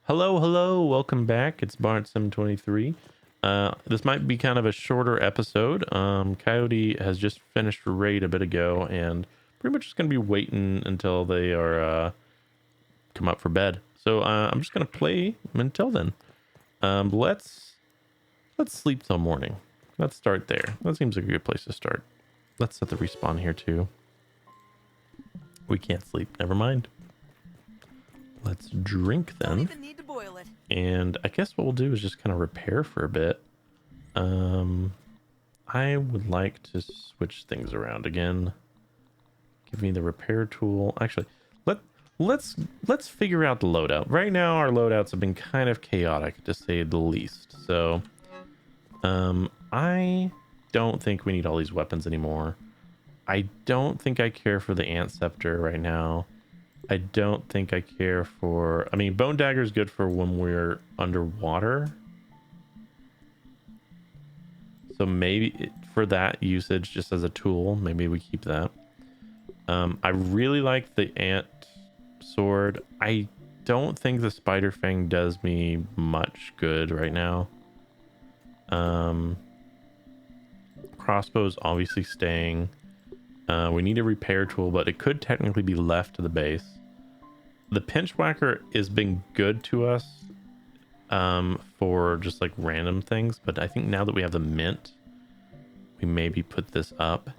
Hello, welcome back. It's Bart723. This might be kind of a shorter episode. Coyote has just finished a raid a bit ago, and pretty much just going to be waiting until they are come up for bed. So I'm just going to play until then. Let's sleep till morning. Let's start there. That seems like a good place to start. Let's set the respawn here too. We can't sleep. Never mind. Let's drink then. Don't even need to boil it. And I guess what we'll do is just kind of repair for a bit. I would like to switch things around again. Give me the repair tool. Actually, let's figure out the loadout. Right now our loadouts have been kind of chaotic to say the least. So I don't think we need all these weapons anymore. I don't think I care for the ant scepter right now. I don't think I care for... I mean, bone dagger is good for when we're underwater. So maybe for that usage, just as a tool, maybe we keep that. I really like the ant sword. I don't think the spider fang does me much good right now. Crossbow's obviously staying. We need a repair tool, but it could technically be left to the base. The pinch whacker has been good to us for just like random things, but I think now that we have the mint, we maybe put this up.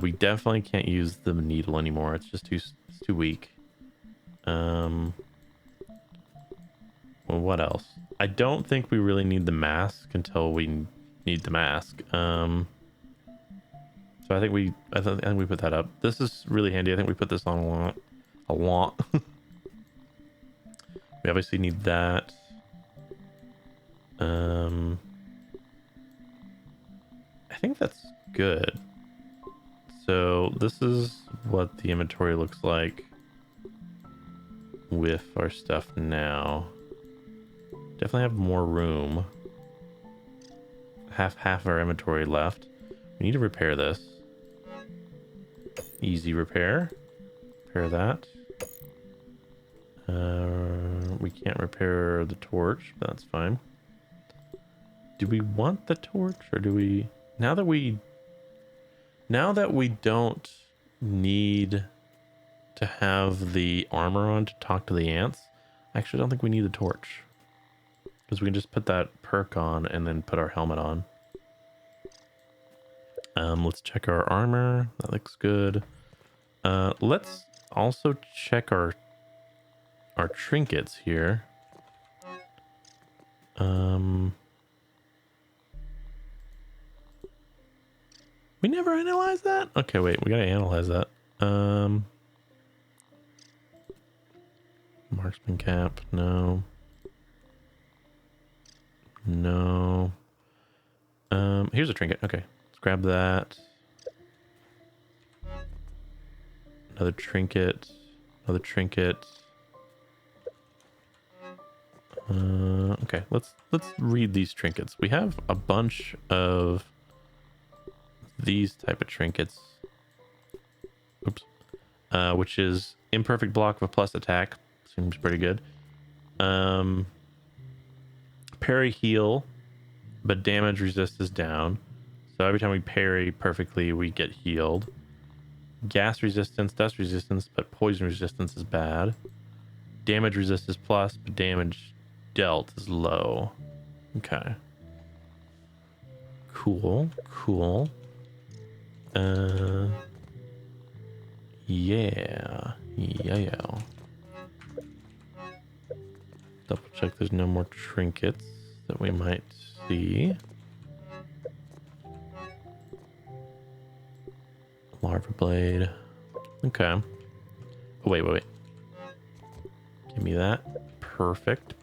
We definitely can't use the needle anymore. It's just too weak. Well, what else? I don't think we really need the mask until we need the mask. So I think we put that up. This is really handy. I think we put this on a lot. We obviously need that. I think that's good. So this is what the inventory looks like with our stuff now. Definitely have more room. Half our inventory left. We need to repair this. Easy repair. Repair that. We can't repair the torch, but that's fine. Do we want the torch, or do we... Now that we don't need to have the armor on to talk to the ants, I actually don't think we need the torch. Because we can just put that perk on and then put our helmet on. Let's check our armor. That looks good. Let's also check our trinkets here. We never analyzed that? Okay, wait, we gotta analyze that. Marksman cap, no. No. Here's a trinket. Okay, let's grab that. Another trinket. Another trinket. Okay, let's read these trinkets. We have a bunch of these type of trinkets. Oops. Which is imperfect block of a plus attack. Seems pretty good. Parry heal, but damage resist is down. So every time we parry perfectly, we get healed. Gas resistance, dust resistance, but poison resistance is bad. Damage resist is plus, but damage dealt is low. Okay. Cool. Yeah. Double check there's no more trinkets that we might see. Larva blade. Okay. Oh, wait. Give me that. Perfect.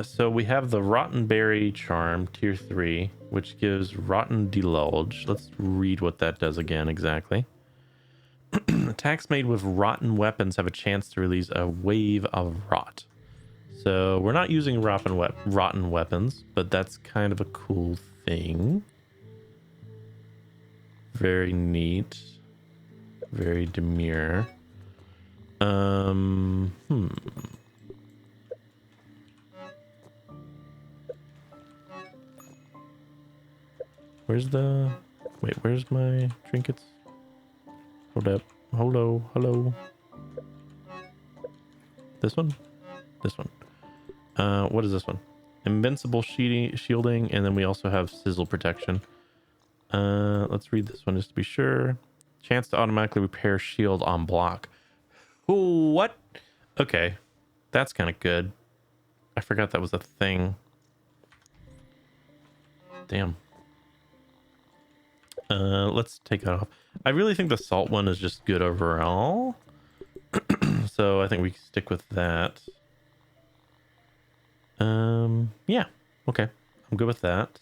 So we have the Rotten Berry Charm, tier 3, which gives Rotten Delulge. Let's read what that does again exactly. Attacks made with rotten weapons have a chance to release a wave of rot. So we're not using rotten weapons, but that's kind of a cool thing. Very neat. Very demure. Where's the... Wait, where's my trinkets? Hold up. Hello. This one? This one. What is this one? Invincible shielding, and then we also have sizzle protection. Let's read this one just to be sure. Chance to automatically repair shield on block. Ooh, what? Okay. That's kind of good. I forgot that was a thing. Damn. Let's take that off. I really think the salt one is just good overall. So I think we can stick with that. Yeah. Okay. I'm good with that.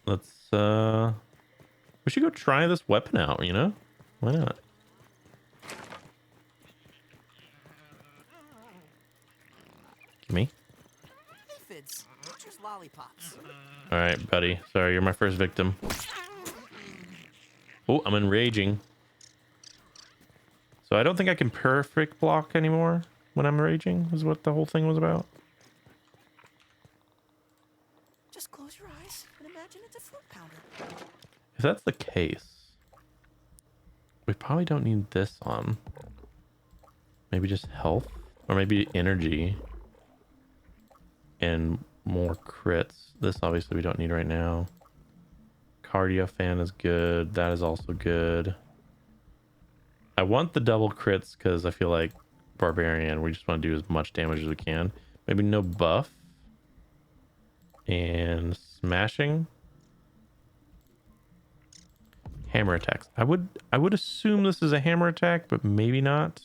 Let's, we should go try this weapon out, you know? Why not? Gimme. Aphids, just lollipops. All right, buddy. Sorry, you're my first victim. Oh, I'm enraging. So I don't think I can perfect block anymore when I'm raging, is what the whole thing was about. Just close your eyes and imagine it's a fruit pounder. If that's the case, we probably don't need this on. Maybe just health, or maybe energy and more crits. This obviously we don't need right now. Cardio fan is good. That is also good. I want the double crits because I feel like Barbarian, we just want to do as much damage as we can. Maybe no buff. And smashing. Hammer attacks. I would assume this is a hammer attack, but maybe not.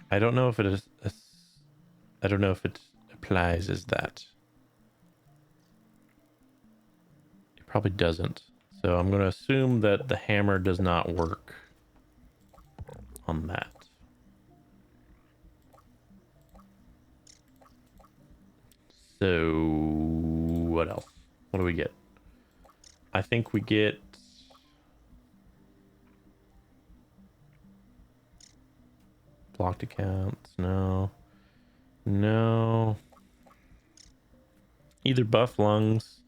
I don't know if it is. I don't know if it applies as that. It probably doesn't. So I'm going to assume that the hammer does not work on that. So what else? What do we get? I think we get blocked accounts. No. Either buff lungs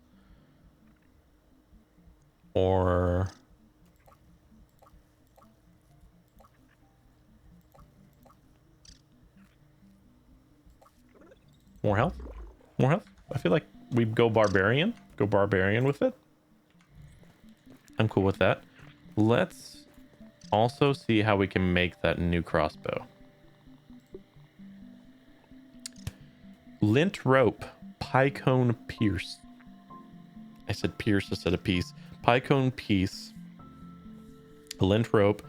or more health. More health. I feel like we go barbarian. Go barbarian with it. I'm cool with that. Let's also see how we can make that new crossbow. Lint rope, Pycone pierce. I said pierce instead of piece. Pycone piece, lint rope,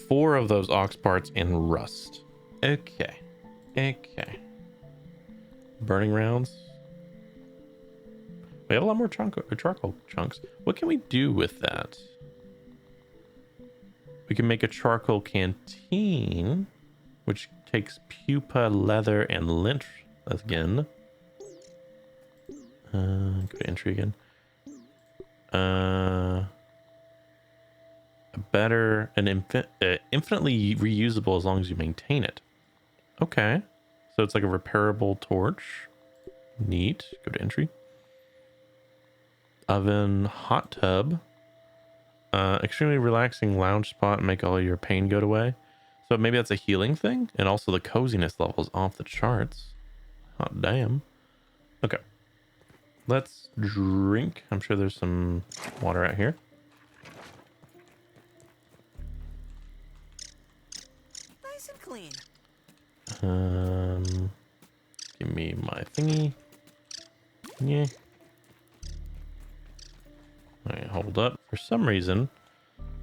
4 of those ox parts, and rust. Okay. Burning rounds. We have a lot more charcoal chunks. What can we do with that? We can make a charcoal canteen, which takes pupa, leather, and lint again. Go to entry again. Infinitely reusable as long as you maintain it. Okay. So it's like a repairable torch. Neat. Go to entry. Oven, hot tub. Extremely relaxing lounge spot and make all your pain go away. So maybe that's a healing thing. And also the coziness levels off the charts. Hot damn. Okay. Let's drink. I'm sure there's some water out here. Nice and clean. Give me my thingy. Yeah. Alright, hold up. For some reason,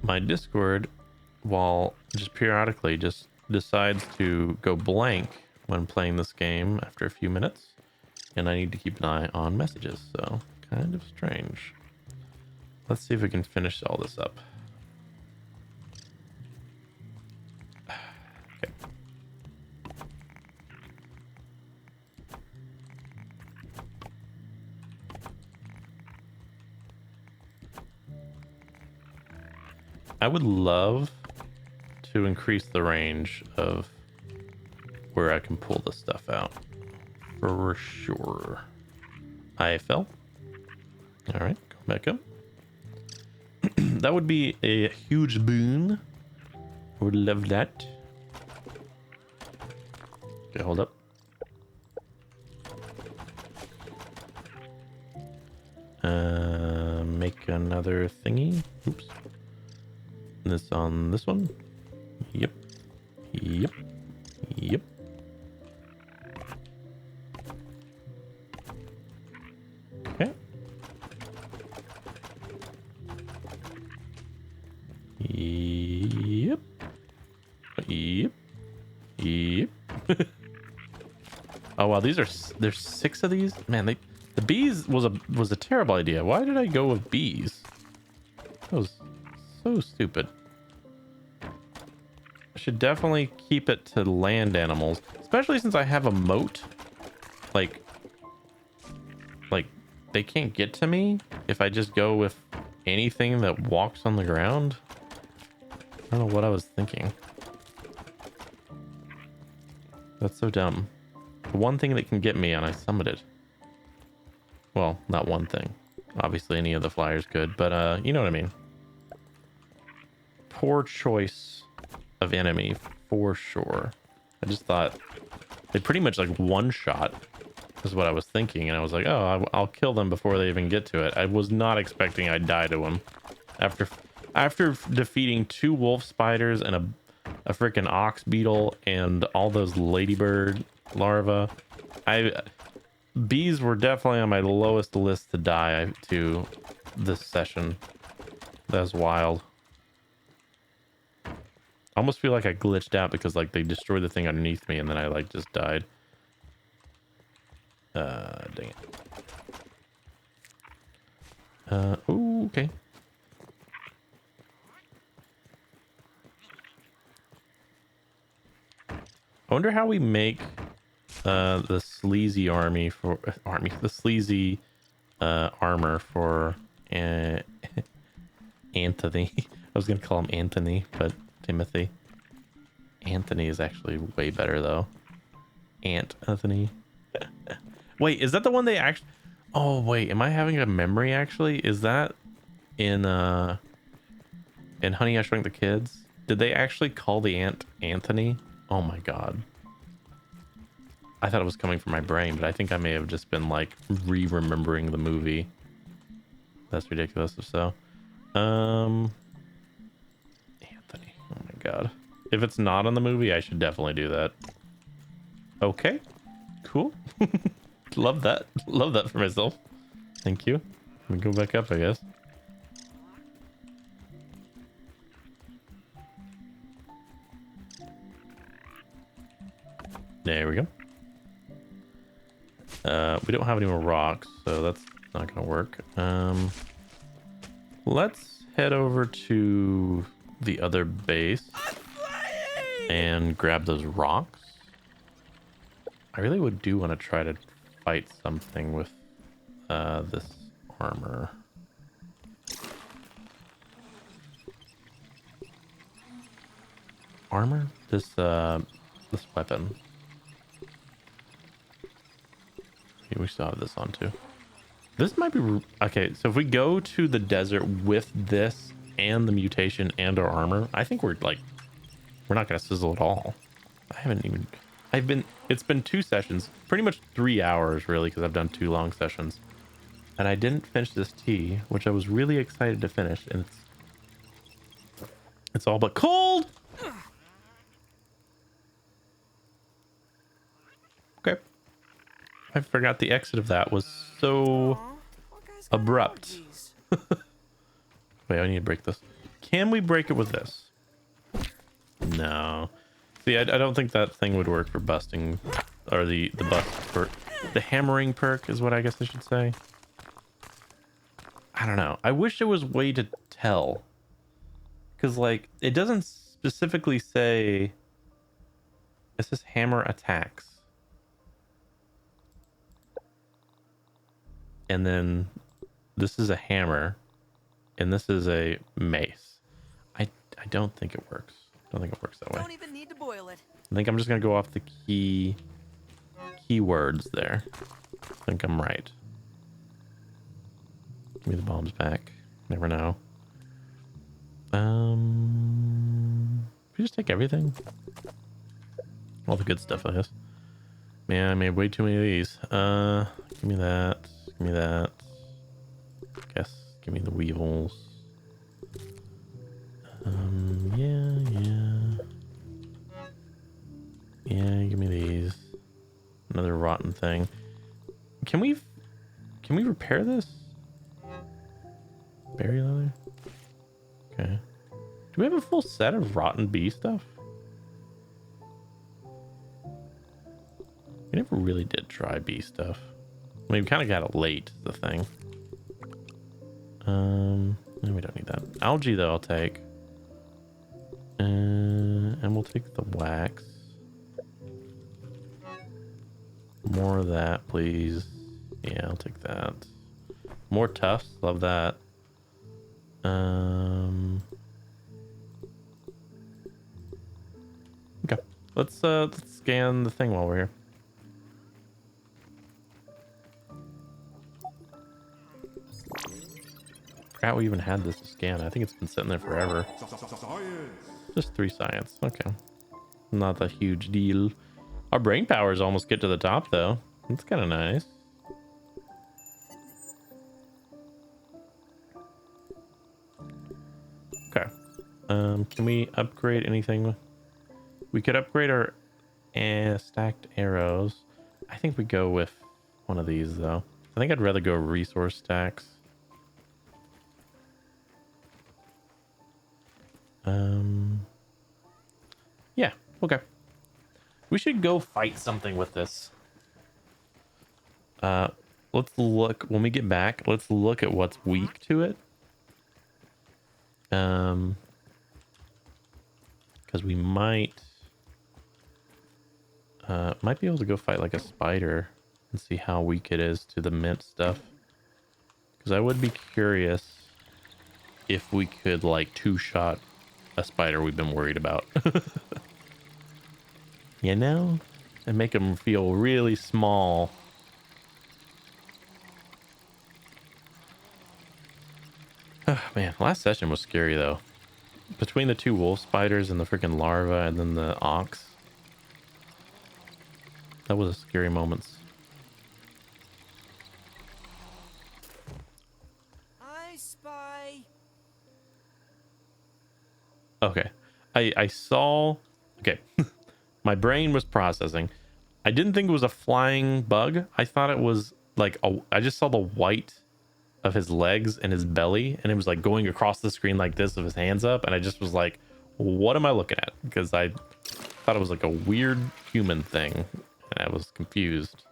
my Discord, while just periodically just decides to go blank when playing this game after a few minutes. And I need to keep an eye on messages, so kind of strange. Let's see if we can finish all this up. Okay. I would love to increase the range of where I can pull this stuff out for sure. I fell. All right, go back up. That would be a huge boon. I would love that. Okay, hold up. Make another thingy. Oops. This on this one. Yep. Yep. Yep. Okay. Yep. Yep. Yep. Oh wow, there's 6 of these. Man, the bees was a terrible idea. Why did I go with bees? That was so stupid. I should definitely keep it to land animals, especially since I have a moat. Like they can't get to me if I just go with anything that walks on the ground. I don't know what I was thinking. That's so dumb. The one thing that can get me, and I summited. Well, not one thing. Obviously, any of the flyers could, but you know what I mean. Poor choice of enemy for sure. I just thought they pretty much like one shot is what I was thinking, and I was like, oh, I'll kill them before they even get to it. I was not expecting I'd die to them after defeating 2 wolf spiders and a freaking ox beetle and all those ladybird larvae. Bees were definitely on my lowest list to die to this session. That's wild. I almost feel like I glitched out because like they destroyed the thing underneath me and then I like just died. Dang it. Ooh, okay. I wonder how we make the sleazy army for the sleazy armor for Anthony. I was gonna call him Anthony, but Timothy. Anthony is actually way better though. Anthony. Wait, is that the one they actually? Oh wait, am I having a memory actually? Is that in Honey I Shrunk the Kids? Did they actually call the ant Anthony? Oh my god. I thought it was coming from my brain, but I think I may have just been like re-remembering the movie. That's ridiculous if so. Anthony. Oh my god. If it's not on the movie, I should definitely do that. Okay. Cool. Love that. Love that for myself. Thank you. Let me go back up, I guess. There we go. We don't have any more rocks, so that's not gonna work. Let's head over to the other base and grab those rocks. I really do want to try to fight something with this armor. Armor? This weapon. We still have this on too. This might be okay. So if we go to the desert with this and the mutation and our armor, I think we're not gonna sizzle at all. It's been 2 sessions, pretty much 3 hours really, because I've done 2 long sessions, and I didn't finish this tea, which I was really excited to finish, and it's all but cold. Okay. I forgot the exit of that was so abrupt. Wait, I need to break this. Can we break it with this? No. See, I don't think that thing would work for busting, or the bust for the hammering perk is what I guess I should say. I don't know. I wish there was a way to tell, because like it doesn't specifically say. It says hammer attacks. And then this is a hammer and this is a mace. I don't think it works. I don't think it works that way. Don't even need to boil it. I think I'm just gonna go off the keywords there. I think I'm right. Give me the bombs back. Never know. We just take everything. All the good stuff, I guess. Man, I made way too many of these. Give me that. Give me that. Guess. Give me the weevils. Yeah. Yeah, give me these. Another rotten thing. Can we repair this? Berry leather? Okay. Do we have a full set of rotten bee stuff? We never really did try bee stuff. I mean, we kind of got it late, is the thing. No, we don't need that. Algae, though, I'll take. And we'll take the wax. More of that, please. Yeah, I'll take that. More tufts, love that. Okay, let's scan the thing while we're here. Forgot we even had this to scan. I think it's been sitting there forever. Just 3 science. Okay, not a huge deal. Our brain powers almost get to the top though. That's kind of nice. Okay. Can we upgrade anything? We could upgrade our stacked arrows. I think we go with one of these though. I think I'd rather go resource stacks. Yeah, okay. We should go fight something with this. Let's look when we get back. Let's look at what's weak to it. Because we might be able to go fight like a spider and see how weak it is to the mint stuff. Because I would be curious if we could like 2-shot a spider we've been worried about. You know? And make them feel really small. Oh, man, last session was scary though. Between the 2 wolf spiders and the freaking larva and then the ox. That was a scary moments. I spy. Okay. I saw... Okay. My brain was processing. I didn't think it was a flying bug. I thought it was like I just saw the white of his legs and his belly, and it was like going across the screen like this with his hands up, and I just was like, what am I looking at? Because I thought it was like a weird human thing, and I was confused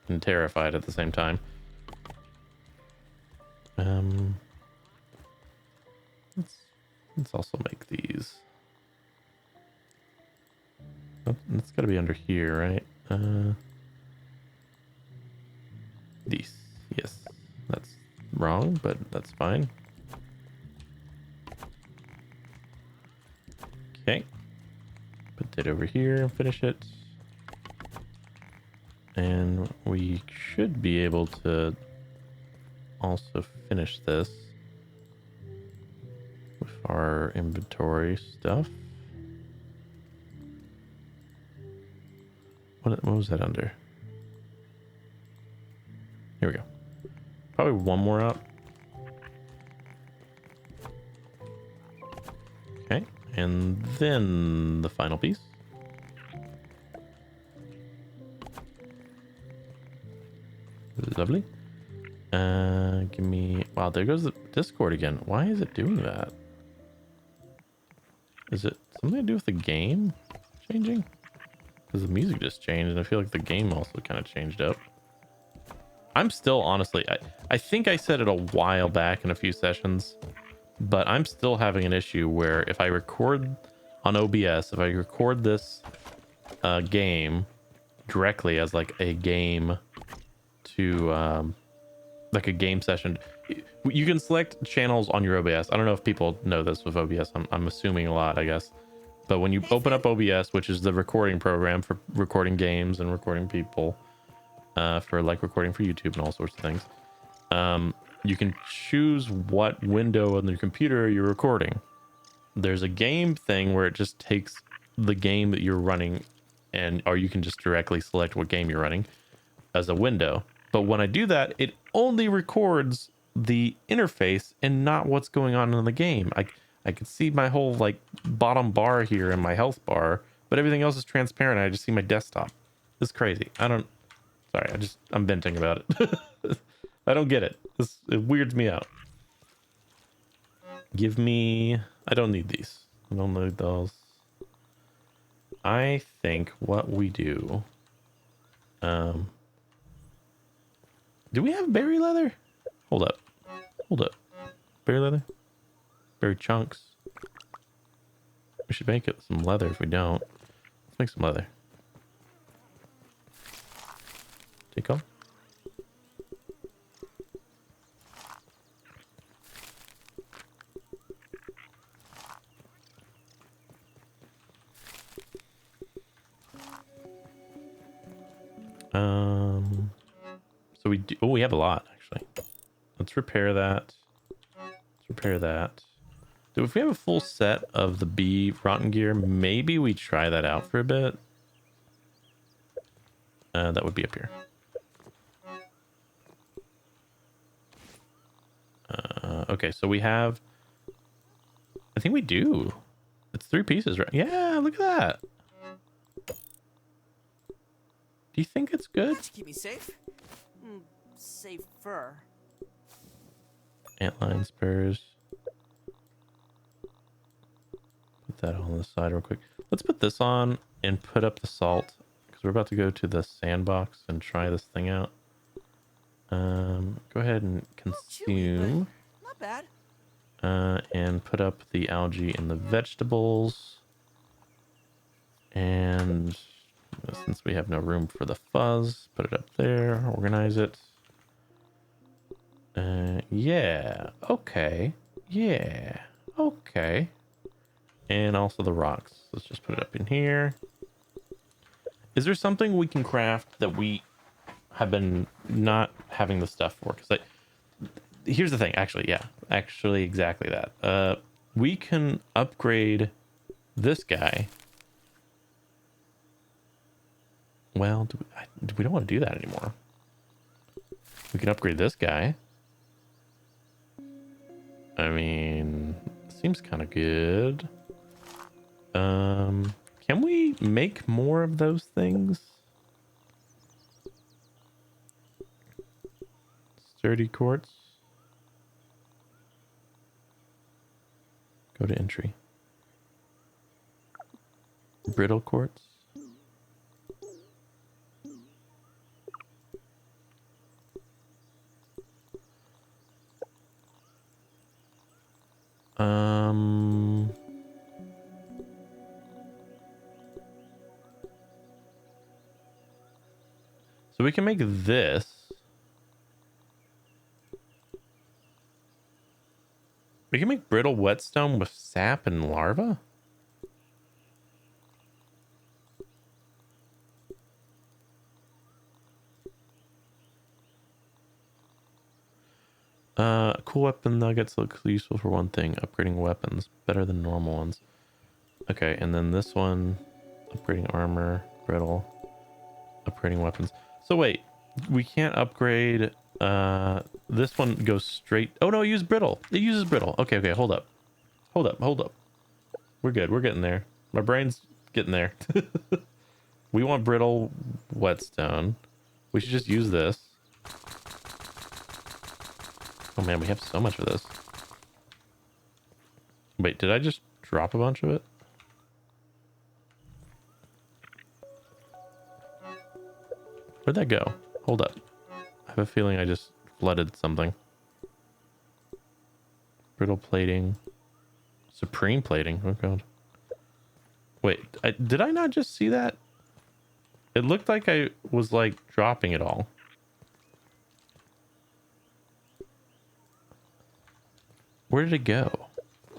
and terrified at the same time. Let's also make these. It's got to be under here, right? These. Yes. That's wrong, but that's fine. Okay. Put that over here and finish it. And we should be able to also finish this with our inventory stuff. What was that under? Here we go. Probably one more up. Okay, and then the final piece. Lovely. Give me... Wow, there goes the Discord again. Why is it doing that? Is it something to do with the game changing? Because the music just changed, and I feel like the game also kind of changed up. I'm still, honestly, I think I said it a while back in a few sessions, but I'm still having an issue where if I record on OBS, if I record this game directly as like a game to like a game session, you can select channels on your OBS. I don't know if people know this with OBS. I'm assuming a lot, I guess. But when you Hey, open friend. up OBS, which is the recording program for recording games and recording people, for like recording for YouTube and all sorts of things, you can choose what window on your computer you're recording. There's a game thing where it just takes the game that you're running, or you can just directly select what game you're running as a window. But when I do that, it only records the interface and not what's going on in the game. I can see my whole like bottom bar here and my health bar, but everything else is transparent. I just see my desktop. It's crazy. Sorry, I'm venting about it. I don't get it. It weirds me out. Give me, I don't need these. I don't need those. I think what we do, do we have berry leather? Hold up. Hold up. Berry leather? Berry chunks. We should make it some leather if we don't. Let's make some leather. Take off. So we do, oh, we have a lot actually. Let's repair that. Let's repair that. So if we have a full set of the bee rotten gear, maybe we try that out for a bit. That would be up here. Okay, so we have, I think we do. It's 3 pieces, right? Yeah, look at that. Do you think it's good? That should keep me safe. Safer. Antline spurs. Put that on the side real quick. Let's put this on and put up the salt because we're about to go to the sandbox and try this thing out. Go ahead and consume. Not bad. And put up the algae and the vegetables. And since we have no room for the fuzz, put it up there, organize it. Yeah, okay. Yeah, okay. And also the rocks. Let's just put it up in here. Is there something we can craft that we have been not having the stuff for? Because here's the thing, actually, yeah. Actually, exactly that. We can upgrade this guy. Well, we don't want to do that anymore. We can upgrade this guy. I mean, seems kind of good. Can we make more of those things? Sturdy quartz. Go to entry. Brittle quartz. So we can make this. We can make brittle whetstone with sap and larva? Cool weapon nuggets look useful for one thing. Upgrading weapons. Better than normal ones. Okay, and then this one. Upgrading armor. Brittle. Upgrading weapons. So wait. We can't upgrade... this one goes straight... Oh no, use brittle. It uses brittle. Okay, okay, hold up. Hold up, hold up. We're good. We're getting there. My brain's getting there. We want brittle whetstone. We should just use this. Oh man, we have so much of this. Wait, did I just drop a bunch of it? Where'd that go? Hold up. I have a feeling I just flooded something. Brittle plating. Supreme plating. Oh god. Wait, did I not just see that? It looked like I was like dropping it all. Where did it go?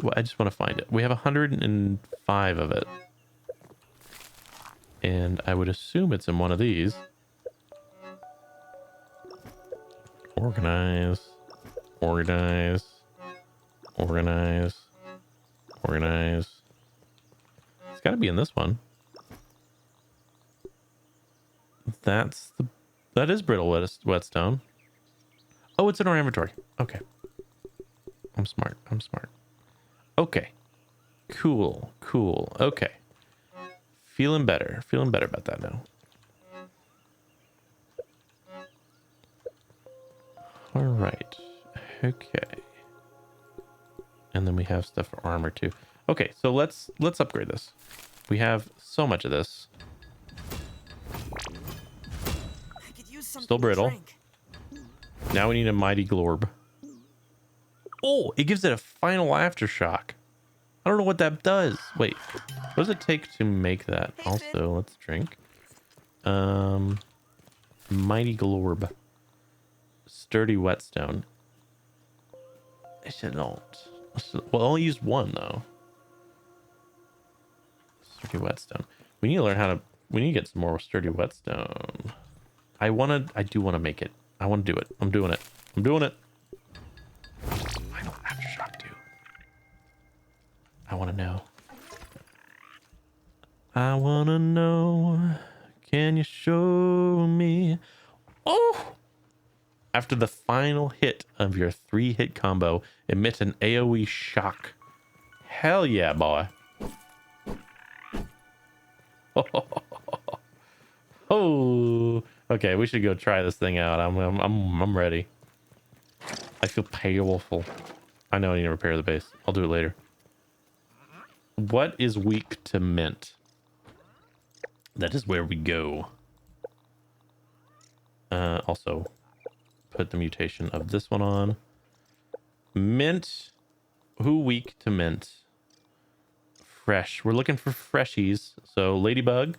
Well, I just want to find it. We have 105 of it. And I would assume it's in one of these. Organize. Organize. Organize. Organize. It's got to be in this one. That is brittle whetstone. Oh, it's in our inventory. Okay. I'm smart. I'm smart. Okay. Cool. Cool. Okay. Feeling better. Feeling better about that now. All right. Okay. And then we have stuff for armor too. Okay, so let's upgrade this. We have so much of this. I could use something Still to brittle. drink. Now we need a mighty glorb. Oh, it gives it a final aftershock. I don't know what that does. Wait, what does it take to make that? Hey, Also, Finn. let's drink. Mighty glorb. Sturdy whetstone. I should not. Well, I'll use one though. Sturdy whetstone. We need to learn how to. We need to get some more sturdy whetstone. I do want to make it. I want to do it. I'm doing it. I'm doing it. Final aftershock too. I want to know. I want to know. Can you show me? Oh! After the final hit of your 3-hit combo, emit an AoE shock. Hell yeah, boy. Oh, okay. We should go try this thing out. I'm ready. I feel powerful. I know I need to repair the base. I'll do it later. What is weak to mint? That is where we go. Also, put the mutation of this one on. Mint. Who weak to mint? Fresh. We're looking for freshies. So, ladybug.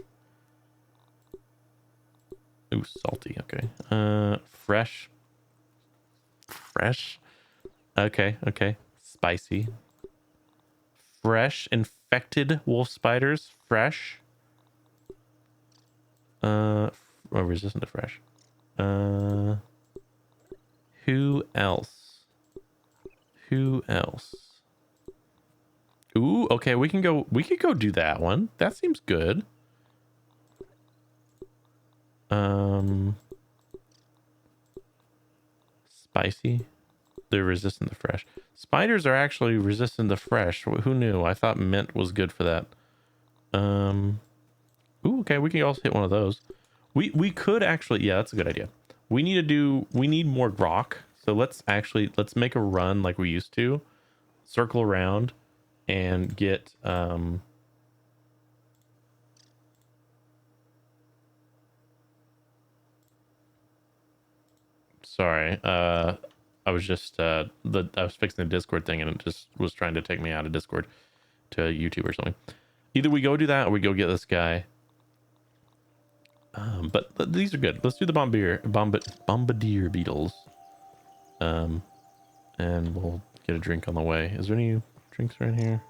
Ooh, salty. Okay. Fresh. Fresh. Okay. Okay. Spicy. Fresh. Infected wolf spiders. Fresh. Resistant to fresh. Who else? Who else? Ooh, okay, we could go do that one. That seems good. Spicy. They're resistant to fresh. Spiders are actually resistant to fresh. Who knew? I thought mint was good for that. Ooh, okay, we can also hit one of those. We could actually, yeah, that's a good idea. We need more rock. So let's make a run like we used to. Circle around and get sorry. I was just I was fixing the Discord thing and it just was trying to take me out of Discord to YouTube or something. Either we go do that or we go get this guy. But these are good. Let's do the bombardier beetles. And we'll get a drink on the way. Is there any drinks right here?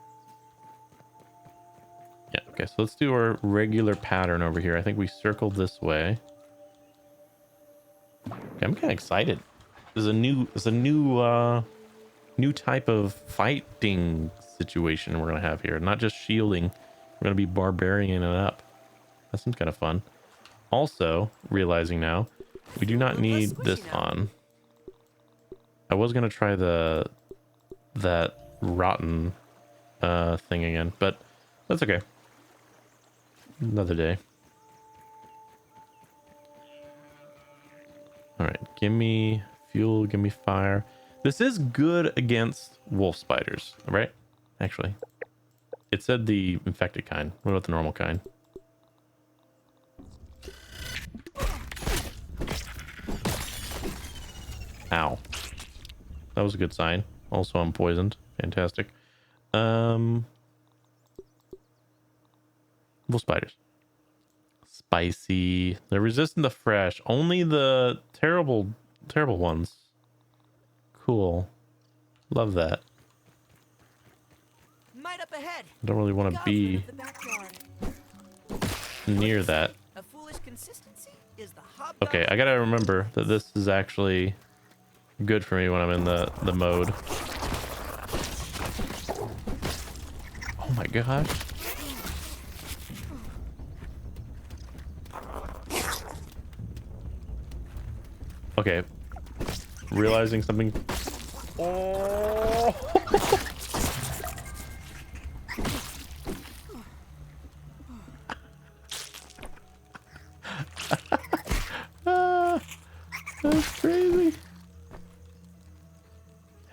Yeah, okay, so let's do our regular pattern over here. I think we circled this way. Okay, I'm kind of excited. There's a new type of fighting situation we're gonna have here. Not just shielding. We're gonna be barbarianing it up. That seems kind of fun. Also, realizing now, we do not need this on. I was gonna try that rotten thing again, but that's okay. Another day. All right, give me fuel, give me fire. This is good against wolf spiders, right? Actually, it said the infected kind. What about the normal kind? Ow. That was a good sign. Also, I'm poisoned. Fantastic. Wolf spiders. Spicy. They're resistant to fresh. Only the terrible ones. Cool. Love that. right up ahead. I don't really want to Goblin be of the backyard. near that. A foolish consistency is the Okay, I hobgoblin. gotta remember that this is actually good for me when I'm in the mode. Oh my gosh. Okay. Realizing something. Oh. Ah, that's crazy.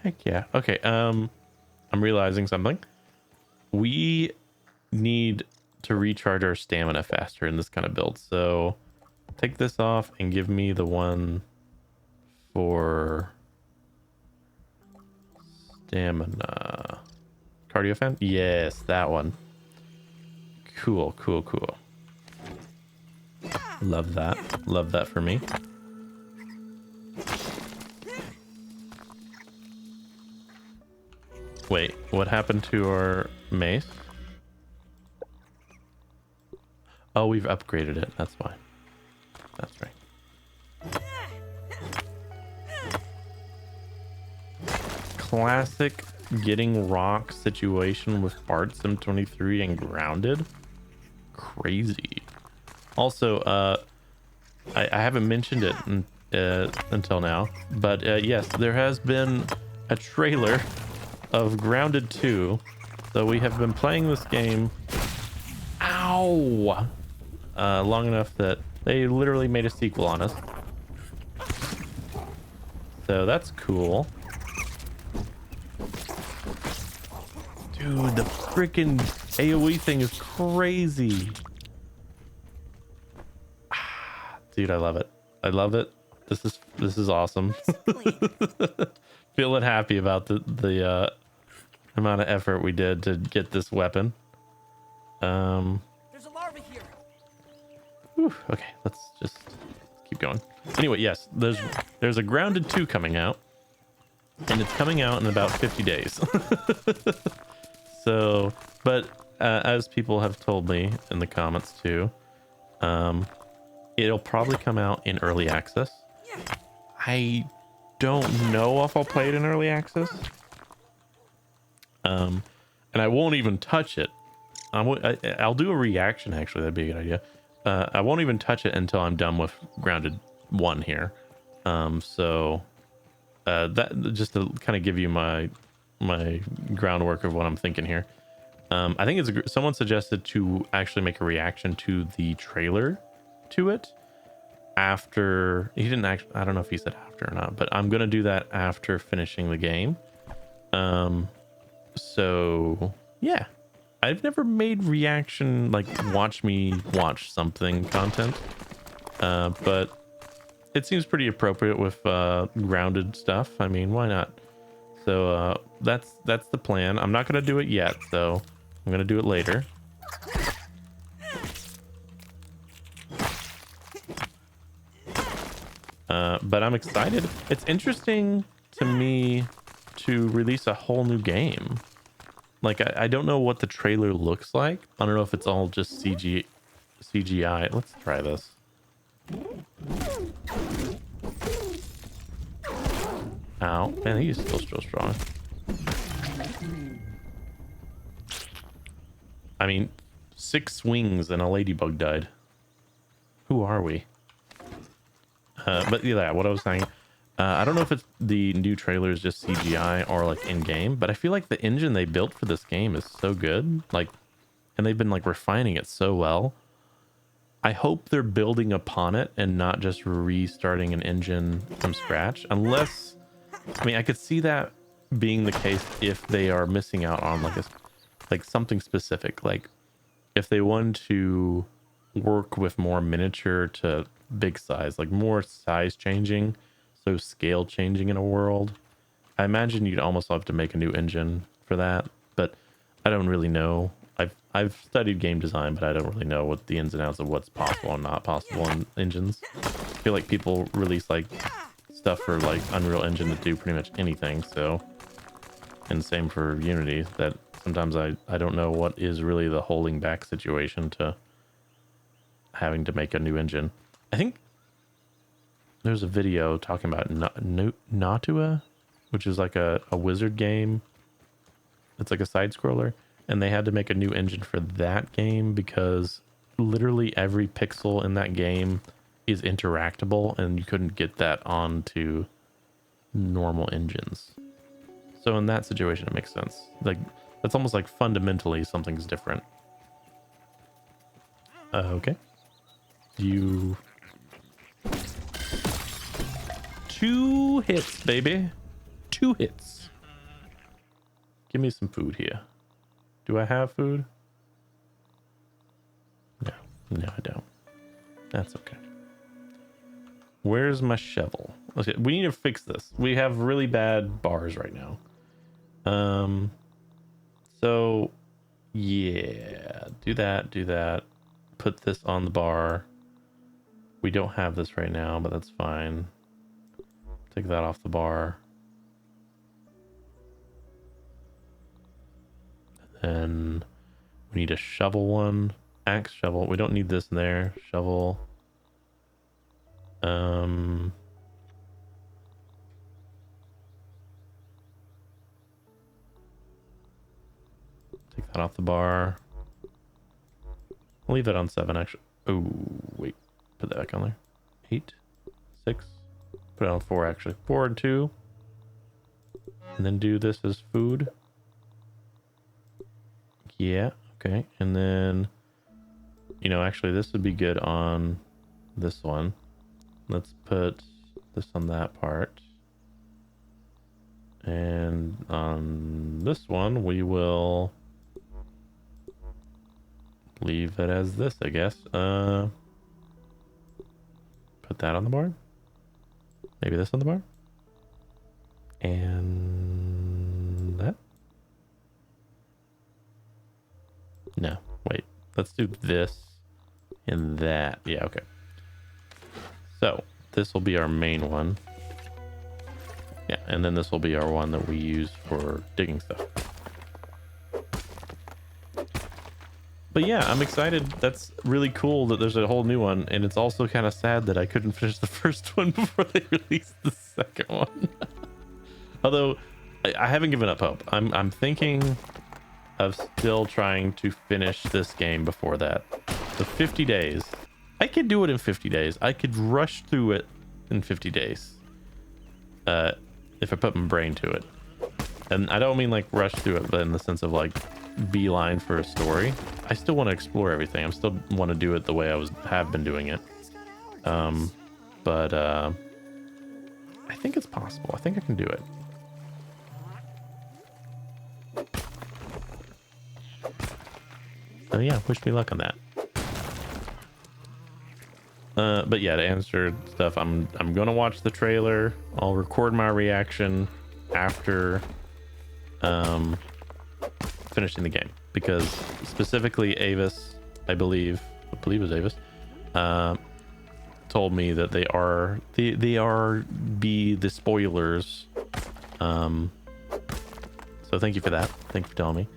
Heck yeah. Okay, I'm realizing something. We need to recharge our stamina faster in this kind of build. So take this off and give me the one for stamina. Cardio fan? Yes, that one. Cool, cool, cool. Love that. Love that for me. Wait, what happened to our mace? Oh, we've upgraded it. That's why. That's right. Classic getting rock situation with Bart Sim 23 and Grounded. Crazy. Also, I haven't mentioned it until now, but yes, there has been a trailer of Grounded 2. So we have been playing this game, ow, long enough that they literally made a sequel on us. So that's cool. Dude, the freaking AoE thing is crazy. Dude, I love it. I love it. This is awesome. Feeling happy about the amount of effort we did to get this weapon. There's a larva here. Whew, okay, let's just keep going. Anyway, yes, there's a Grounded 2 coming out, and it's coming out in about 50 days. So, but as people have told me in the comments too, it'll probably come out in early access. I don't know if I'll play it in early access. And I won't even touch it. I'll do a reaction, actually. That'd be a good idea. I won't even touch it until I'm done with Grounded 1 here. So that just to kind of give you my groundwork of what I'm thinking here. I think it's someone suggested to actually make a reaction to the trailer to it after he didn't actually, I don't know if he said after or not, but I'm gonna do that after finishing the game. So yeah, I've never made reaction like watch me watch something content, but it seems pretty appropriate with Grounded stuff. I mean, why not? So that's the plan. I'm not gonna do it yet, though. I'm gonna do it later. But I'm excited. It's interesting to me to release a whole new game. Like I don't know what the trailer looks like. I don't know if it's all just CGI. Let's try this. Ow, man, he's still strong. I mean, 6 swings and a ladybug died. Who are we? But yeah, what I was saying, I don't know if it's the new trailer is just CGI or like in game, but I feel like the engine they built for this game is so good, like, and they've been like refining it so well. I hope they're building upon it and not just restarting an engine from scratch, unless, I mean, I could see that being the case if they are missing out on like something specific, like if they want to work with more miniature to big size, like more size changing, so scale changing in a world. I imagine you'd almost have to make a new engine for that, but I don't really know. I've studied game design, but I don't really know what the ins and outs of what's possible and not possible in engines. I feel like people release like stuff for like Unreal Engine to do pretty much anything, so and same for Unity, that sometimes I don't know what is really the holding back situation to having to make a new engine. I think there's a video talking about Natua, which is like a wizard game. It's like a side scroller, and they had to make a new engine for that game because literally every pixel in that game is interactable, and you couldn't get that onto normal engines. So in that situation, it makes sense. Like, it's almost like fundamentally something's different. Okay. You... 2 hits, baby. 2 hits. Give me some food here. Do I have food? No. No, I don't. That's okay. Where's my shovel? Okay, we need to fix this. We have really bad bars right now. So yeah, do that. Put this on the bar. We don't have this right now, but that's fine. Take that off the bar. Then we need a shovel one. Axe shovel. We don't need this in there. Shovel. Take that off the bar. I'll leave that on 7 actually. Oh, wait. Put that back on there. 8, 6. Put it on 4 actually. 4 and 2. And then do this as food. Yeah, okay. And then, you know, actually this would be good on this one. Let's put this on that part. And on this one, we will leave it as this, I guess. Put that on the bar. Maybe this on the bar. And that. No, wait. Let's do this and that. Yeah, okay. So this will be our main one. Yeah, and then this will be our one that we use for digging stuff. But yeah, I'm excited. That's really cool that there's a whole new one. And it's also kind of sad that I couldn't finish the first one before they released the second one. Although I haven't given up hope. I'm thinking of still trying to finish this game before that. So 50 days. I could do it in 50 days. I could rush through it in 50 days. If I put my brain to it. And I don't mean like rush through it, but in the sense of like beeline for a story. I still want to explore everything. I still want to do it the way I have been doing it. But I think it's possible. I think I can do it. So yeah, wish me luck on that. But yeah, to answer stuff, I'm gonna watch the trailer. I'll record my reaction after finishing the game, because specifically Avis, I believe it was Avis, told me that they are the spoilers. So thank you for that. Thank you for telling me.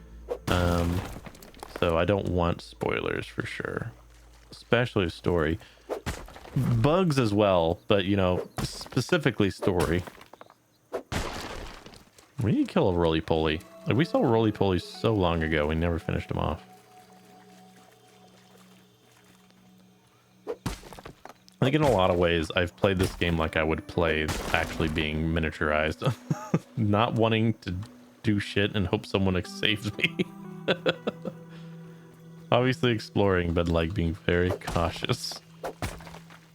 So I don't want spoilers for sure, especially story. Bugs as well, but you know, specifically story. We need to kill a roly-poly. Like, we saw roly-polies so long ago, we never finished them off. I think in a lot of ways, I've played this game like I would play actually being miniaturized. Not wanting to do shit and hope someone saves me. Obviously exploring, but like being very cautious.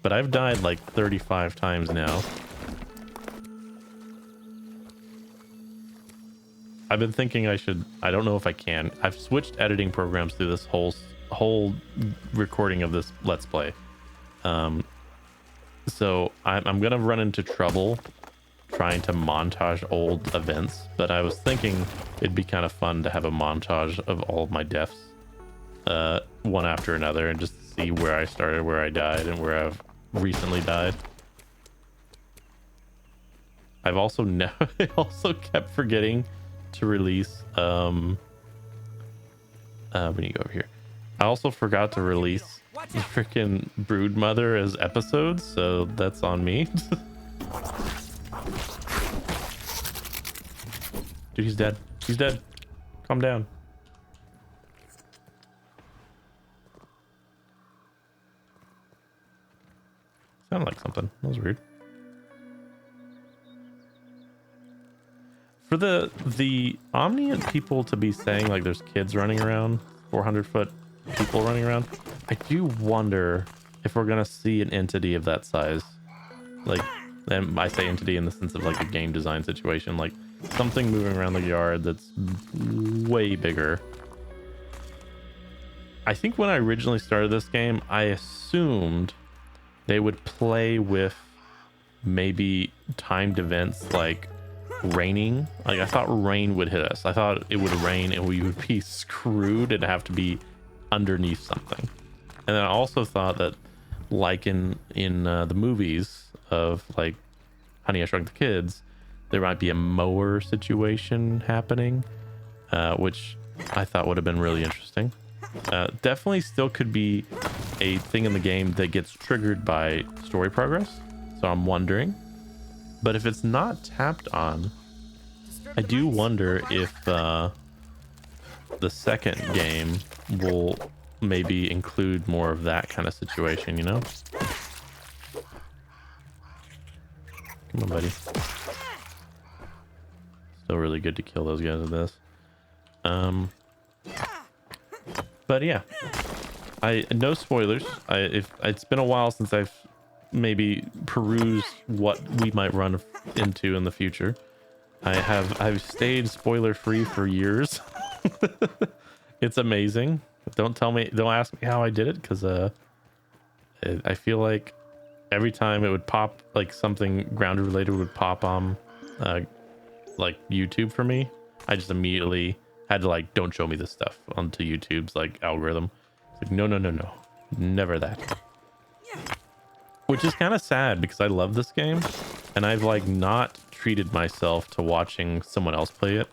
But I've died like 35 times now. I've been thinking I don't know if I can. I've switched editing programs through this whole recording of this Let's Play. So I'm going to run into trouble trying to montage old events, but I was thinking it'd be kind of fun to have a montage of all of my deaths, one after another, and just see where I started, where I died, and where I've recently died. I also kept forgetting to release when you go over here. I also forgot to release the freaking Brood Mother as episodes, so that's on me. Dude, he's dead. He's dead. Calm down. Sounded like something. That was weird. For the omniscient people to be saying like there's kids running around, 400-foot people running around, I do wonder if we're gonna see an entity of that size. Like, and I say entity in the sense of like a game design situation, like something moving around the yard that's way bigger. I think when I originally started this game, I assumed they would play with maybe timed events like raining. Like, I thought rain would hit us. I thought it would rain and we would be screwed and have to be underneath something. And then I also thought that, like in the movies of like Honey, I Shrunk the Kids, there might be a mower situation happening, which I thought would have been really interesting. Definitely still could be a thing in the game that gets triggered by story progress, so I'm wondering. But if it's not tapped on, I do wonder if the second game will maybe include more of that kind of situation, you know? Come on, buddy. Still really good to kill those guys with this. But yeah, no spoilers. It's been a while since I've maybe perused what we might run into in the future. I've stayed spoiler free for years. It's amazing. Don't ask me how I did it, because I feel like every time it would pop, like something grounded related would pop on like YouTube for me, I just immediately had to like, don't show me this stuff onto YouTube's like algorithm. It's like, no, never that. Which is kind of sad because I love this game and I've like not treated myself to watching someone else play it.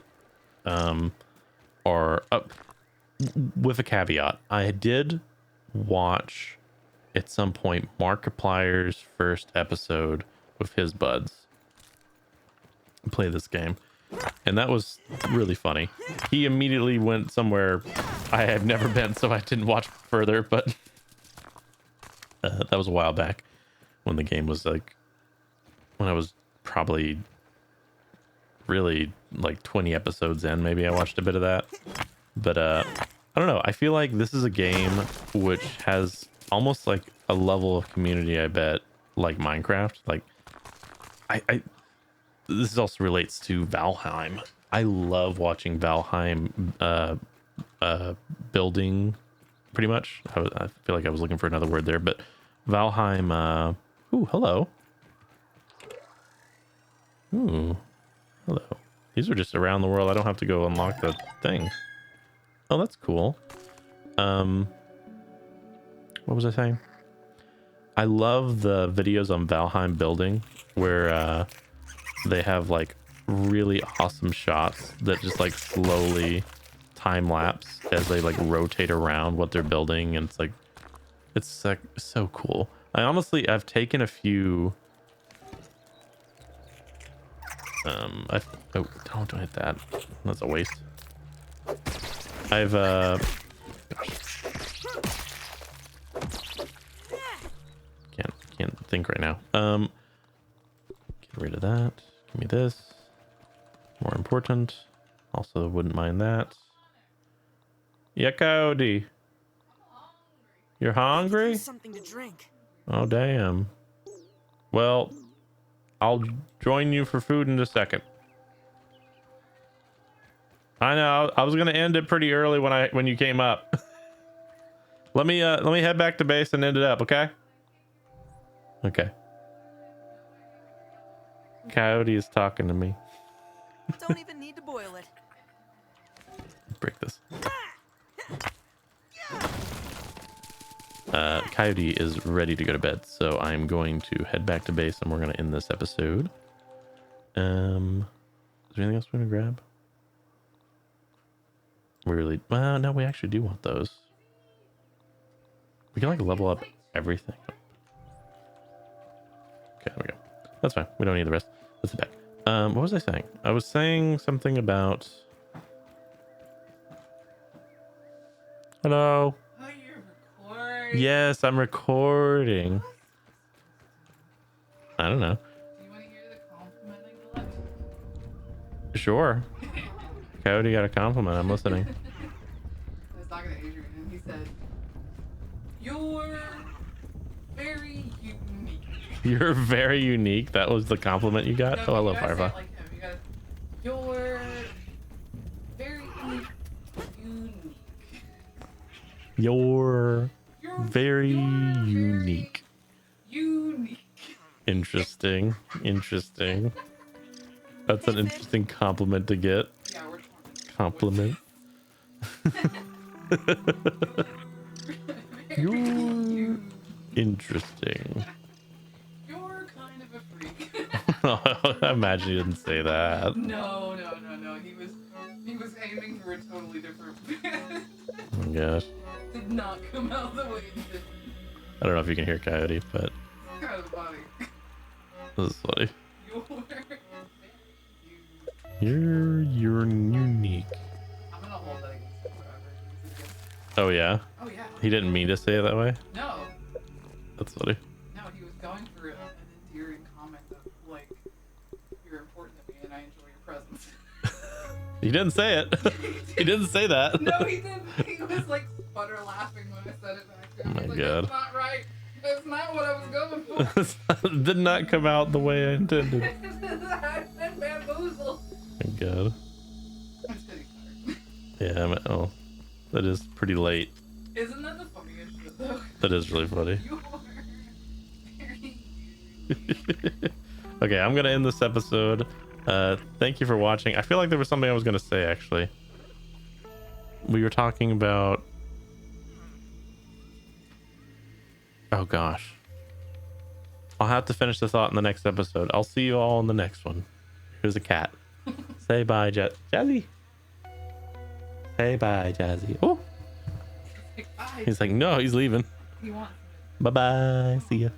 With a caveat, I did watch at some point Markiplier's first episode with his buds play this game, and that was really funny. He immediately went somewhere I have never been, so I didn't watch further, but that was a while back when the game was like, when I was probably really like 20 episodes in, maybe I watched a bit of that. But I don't know, I feel like this is a game which has almost like a level of community, I bet, like Minecraft. Like this also relates to Valheim. I love watching Valheim building, pretty much. I feel like I was looking for another word there, but Valheim. Ooh, hello. Ooh, hello. These are just around the world. I don't have to go unlock the thing. Oh, that's cool. What was I saying? I love the videos on Valheim building where they have like really awesome shots that just like slowly time lapse as they like rotate around what they're building, and it's like so cool. I've taken a few don't hit that. That's a waste. Gosh. Can't think right now. Get rid of that. Give me this. More important. Also wouldn't mind that. Yeah, Cody. You're hungry? Something to drink. Oh, damn. Well, I'll join you for food in a second. I know. I was gonna end it pretty early when you came up. let me head back to base and end it up, okay? Okay. Coyote is talking to me. Don't even need to boil it. Break this. Coyote is ready to go to bed, so I'm going to head back to base and we're gonna end this episode. Is there anything else we're gonna grab? We really, well, no, we actually do want those. We can like level up everything. Okay, there we go. That's fine. We don't need the rest. Let's sit back. What was I saying? I was saying something about. Hello. Oh, you're recording. Yes, I'm recording. I don't know. Do you want to hear the compliment I got? Sure. Coyote got a compliment. I'm listening. I was talking to Adrian and he said, "You're very unique." You're very unique. That was the compliment you got. No, Oh, I you love gotta say Firefly. it like him. You gotta, "You're very unique." You're You're very you're unique. Unique. Interesting. Interesting. That's an interesting compliment to get. Yeah, we're Compliment. You're interesting. You're kind of a freak. I imagine you didn't say that. No. He was aiming for a totally different. Oh my gosh. Did not come out the way he did. I don't know if you can hear Coyote, but Kind of funny. this is funny. You're You're unique. I'm gonna hold that against him forever. Oh yeah? Oh yeah. He didn't mean to say it that way? No. That's funny. No, he was going for an endearing comment of like, "You're important to me and I enjoy your presence." He didn't say it. He didn't say that. No, he didn't. He was like sputter laughing when I said it back to him. Oh my He's like, God. "That's not right. That's not what I was going for." Did not come out the way I intended. I've been bamboozled. My God. I'm just kidding. Yeah, oh, that is pretty late. Isn't that the funniest shit though? That is really funny. You are very Okay, I'm gonna end this episode. Thank you for watching. I feel like there was something I was gonna say actually. We were talking about. Oh gosh. I'll have to finish the thought in the next episode. I'll see you all in the next one. Here's a cat. Say bye, Jazzy. Say bye, Jazzy. Oh, like, bye. he's like, no, he's leaving. He wants. Bye bye. See ya.